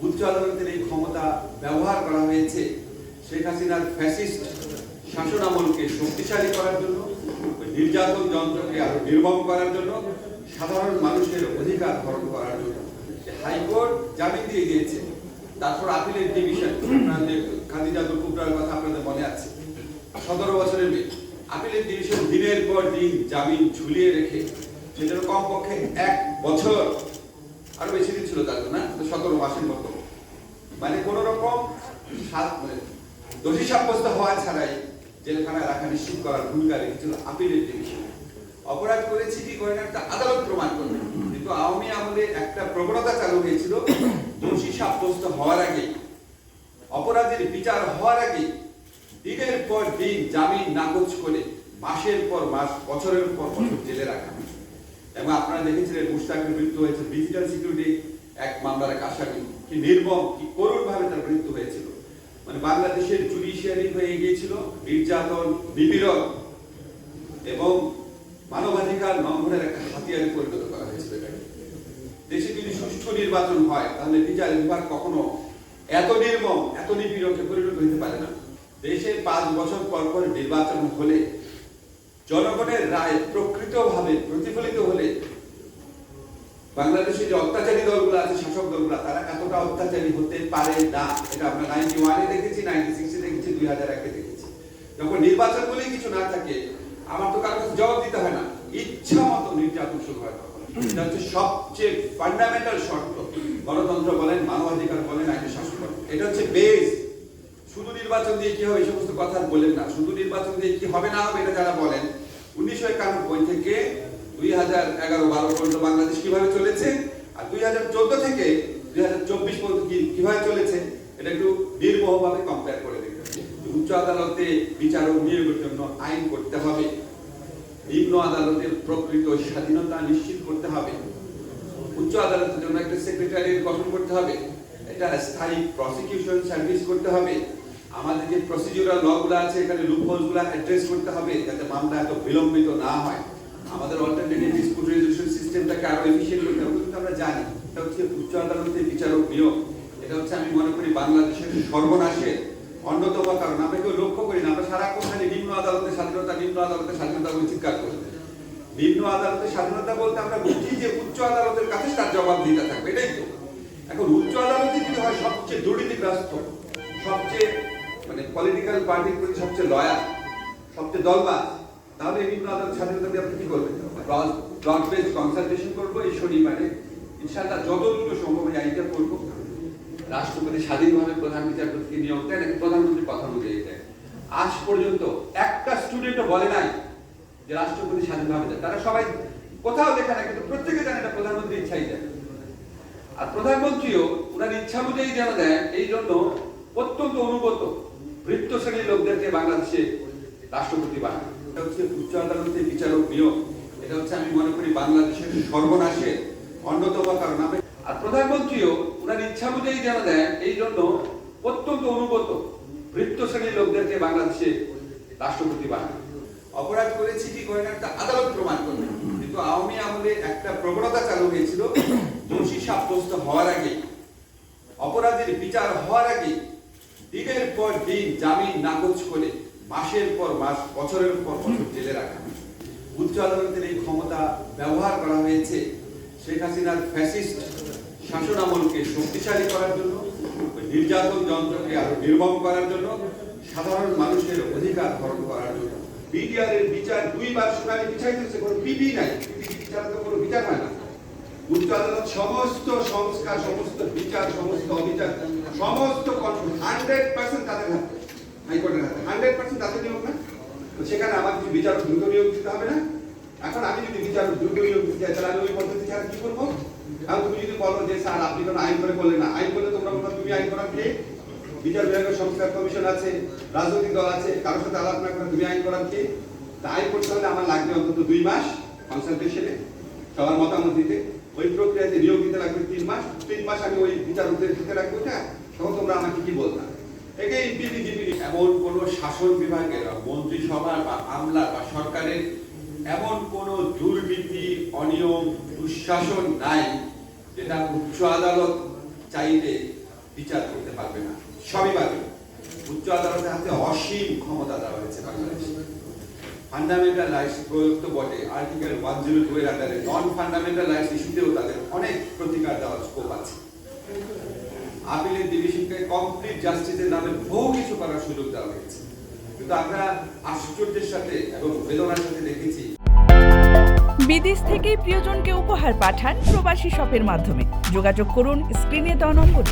উচ্চ আদালতের এই ক্ষমতা ব্যবহার করা হয়েছে শেখ হাসিনার ফ্যাসিস্ট শাসনামলকে শক্তিশালী করার জন্য, নির্যাতন যন্ত্রকে আরো নির্মম করার জন্য, সাধারণ মানুষের অধিকার হরণ করার জন্য। হাইকোর্ট জামিন দিয়ে দিয়েছে, তারপর আপিলের ডিভিশন, খাদিজাতুল কুবরার কথা আপনাদের মনে আছে, 17 বছরের মেয়ে, আপিলের ডিভিশন দিনের পর দিন জামিন ঝুলিয়ে রেখে, সেজন্য কমপক্ষে 1 বছর, আরো বেশি দিন ছিল তার না, 17 মাসের মতো, মানে কোন রকম দোষী সাব্যস্ত হওয়া ছাড়াই জেলখানায় রাখা নিশ্চিত করার ভূমিকা রেখেছিল আপিলের ডিভিশন। অপরাধ করেছি কি করে না, একটা আদালত প্রমাণ করবে। কিন্তু আওয়ামী আমলে একটা প্রবণতা চালু হয়েছিল, দোষী সাব্যস্ত হওয়ার আগে, অপরাধের বিচার হওয়ার আগে দিনের পর দিন জামিন নাকচ করে মাসের পর মাস, বছরের পর বছর জেলে রাখা। এবং আপনারা দেখেছিলেন মুশতাকের মৃত্যু হয়েছে ডিজিটাল সিকিউরিটি এক মামলার এক আসামি, কি নির্মম, কি করুণ ভাবে তার মৃত্যু হয়েছিল। মানে বাংলাদেশের জুডিশিয়ারি হয়ে গিয়েছিল নির্যাতন, নিপীড়ন এবং মানবাধিকার লঙ্ঘনের একটা হাতিয়ারে পরিণত করা হয়েছিল। দেশে যদি সুষ্ঠু নির্বাচন হয় তাহলে বিচার বিভাগ কখনো এত নির্মম, এত নিপীড়নকে পরিণত হতে পারে না। দেশে 5 বছর পর পর নির্বাচন হলে, জনগণের রায় প্রকৃতভাবে প্রতিফলিত হলে, বাংলাদেশে যে অত্যাচারী দলগুলো আছে, শাসক দলগুলো, তারা এতটা অত্যাচারী হতে পারে না। এটা আমরা 91-এ দেখেছি, 96-এ দেখেছি, 2001-এ দেখেছি। যখন নির্বাচন বলেই কিছু না থাকে, আমার তো কারো কাছে জবাব দিতে হয় না, ইচ্ছা মতো নির্যাতন শুরু হয় তখন। এটা হচ্ছে সবচেয়ে ফান্ডামেন্টাল শর্ত। গণতন্ত্র বলেন, মানবাধিকার বলেন, আইনের শাসন বলেন, এটা হচ্ছে বেস। শুধু নির্বাচন দিয়ে কি হবে এই সমস্ত কথা বলেন না। শুধু নির্বাচন দিয়ে কি হবে না হবে এটা যারা বলেন, 1991 থেকে 2011-12 পর্যন্ত বাংলাদেশ কিভাবে চলেছে, আর 2014 থেকে 2024 পর্যন্ত কিভাবে চলেছে, এটা একটু নির্মোহভাবে কম্পেয়ার করে দেখতে হবে। উচ্চ আদালতে বিচারক নিয়োগের জন্য আইন করতে হবে, নিম্ন আদালতের প্রকৃত স্বাধীনতা নিশ্চিত করতে হবে, উচ্চ আদালতের জন্য একটা সেক্রেটারিয়েট গঠন করতে হবে, এটা স্থায়ী প্রসিকিউশন সার্ভিস করতে হবে, আমাদের যে প্রসিডিউরাল লগুলো আছে এখানে লুপহোলসগুলো অ্যাড্রেস করতে হবে যাতে মামলা এত বিলম্বিত না হয়, আমাদের অল্টারনেটিভ ডিসপিউট রেজলিউশন সিস্টেমটাকে আরো এফিশিয়েন্ট করতে হবে। কিন্তু আমরা জানি এটা হচ্ছে উচ্চ আদালতের বিচারক নিয়োগ, এটা হচ্ছে আমি মনে করি বাংলাদেশের সর্বনাশের অন্যতম কারণ। আমরা কেউ লক্ষ্য করি না, আমরা সারাক্ষণ খালি নিম্ন আদালতের স্বাধীনতা, নিম্ন আদালতের স্বাধীনতা বলে চিৎকার করি। নিম্ন আদালতের স্বাধীনতা বলতে আমরা বুঝি যে উচ্চ আদালতের কাছে তার জবাব দিতে থাকবে, এটাই তো। এখন উচ্চ আদালতে যদি হয় সবচেয়ে দুর্নীতিগ্রস্ত, সবচেয়ে মানে পলিটিক্যাল পার্টির প্রতি সবচেয়ে লয়াল, সবচেয়ে দলবাজ, তাহলে নিম্ন আদালত স্বাধীনতা দিয়ে আপনি কি করবেন? ব্রড বেস কনসালটেশন করবো এই শনিবারে, ইনশাআল্লাহ যতটুকু সম্ভব এই আইনটা করবো। রাষ্ট্রপতি স্বাধীনভাবে প্রধান বিচারপতিকে নিয়োগ দেন, প্রধানমন্ত্রীর কথা অনুযায়ী দেন। আজ পর্যন্ত একটা স্টুডেন্টও বলে নাই যে রাষ্ট্রপতি স্বাধীনভাবে দেন। তারা সবাই কোথাও লেখা না, কিন্তু প্রত্যেকে জানে এটা প্রধানমন্ত্রী ইচ্ছাই দেন। আর প্রধানমন্ত্রীও ওনার ইচ্ছা অনুযায়ী যেন দেন, এই জন্য অত্যন্ত অনুগত বৃত্ত শ্রেণীর লোকদেরকে বাংলাদেশে রাষ্ট্রপতি বানায়। এটা হচ্ছে উচ্চ আদালতের বিচারক নিয়োগ, এটা হচ্ছে আমি মনে করি বাংলাদেশের সর্বনাশের অন্যতম কারণ। আর প্রধানমন্ত্রীও ওনার ইচ্ছা অনুযায়ী যেন দেন, এই জন্য অত্যন্ত অনুগত বৃত্ত শ্রেণীর লোকদেরকে বাংলাদেশে রাষ্ট্রপতি বানায়। অপরাধ করেছি কি করে না, একটা আদালত প্রমাণ করবে। কিন্তু আওয়ামী আমলে একটা প্রবণতা চালু হয়েছিল, দোষী সাব্যস্ত হওয়ার আগে, অপরাধের বিচার হওয়ার আগে দিনের পর দিন জামিন নাকচ করে মাসের পর মাস, বছরের পর বছর জেলে রাখা। উচ্চ আদালতের এই ক্ষমতা ব্যবহার করা হয়েছে শেখ হাসিনার ফ্যাসিস্ট শাসনামলকে শক্তিশালী করার জন্য, নির্যাতন যন্ত্রকে আরো নির্মম করার জন্য, সাধারণ মানুষের অধিকার হরণ করার জন্য। বিডিআর এর বিচার 2 বার শুনানি পিছাইতেছে, কোনো পিপি নাই, বিচার তো কোনো বিচার হয় না। উচ্চ আদালত সমস্ত সংস্কার, সমস্ত বিচার, সমস্ত অবিচার, সমস্ত 100% তাদের হাতে, হাইকোর্টের হাতে 100% তাদের নিয়োগ না। তো সেখানে আমার কিছু বিচারক দ্রুত নিয়োগ দিতে হবে না? এখন আমি যদি বিচারক দ্রুত নিয়োগ দিতে চাই তাহলে আমি ওই পদ্ধতি ছাড়া কি করবো? আর তুমি যদি বলো যে স্যার আপনি কোনো আইন করে করলেন না, আইন করলে তোমরা বলবো তুমি আইন করার কে? বিচার বিভাগের সংস্কার কমিশন আছে, রাজনৈতিক দল আছে, কারোর সাথে আলাপ না করে তুমি আইন করার কে? আইন করতে হলে আমার লাগবে অন্তত 2 মাস কনসালটেশনে, সবার মতামত দিতে। ওই প্রক্রিয়াতে নিয়োগ দিতে লাগবে 3 মাস। 3 মাস আমি ওই বিচারকদের দিতে রাখবো, এটা তখন তোমরা আমাকে কি বলতা? এমন কোন শাসন বিভাগের, মন্ত্রিসভা বা আমলা বা সরকারের এমন কোন দুর্নীতি, অনিয়ম, দুঃশাসন নাই যেটা উচ্চ আদালত চাইলে বিচার করতে পারবে না, সবই পারবে। উচ্চ আদালতের হাতে অসীম ক্ষমতা দেওয়া হয়েছে বাংলাদেশে। ফান্ডামেন্টাল রাইটস প্রয়োগ তো বটে, আর্টিকেল 102 এর আন্ডারে নন ফান্ডামেন্টাল রাইটস ইস্যুতেও তাদের অনেক প্রতিকার দেওয়ার স্কোপ আছে। আপিলের ডিভিশনকে কমপ্লিট জাস্টিসের নামে বহু কিছু করার সুযোগ দেওয়া হয়েছে, কিন্তু আমরা আশ্চর্যের সাথে এবং বেদনার সাথে দেখেছি বিদেশ থেকে প্রিয়জনকে উপহার পাঠান প্রবাসী শপের মাধ্যমে। যোগাযোগ করুন স্ক্রিনে দেওয়া নম্বরে।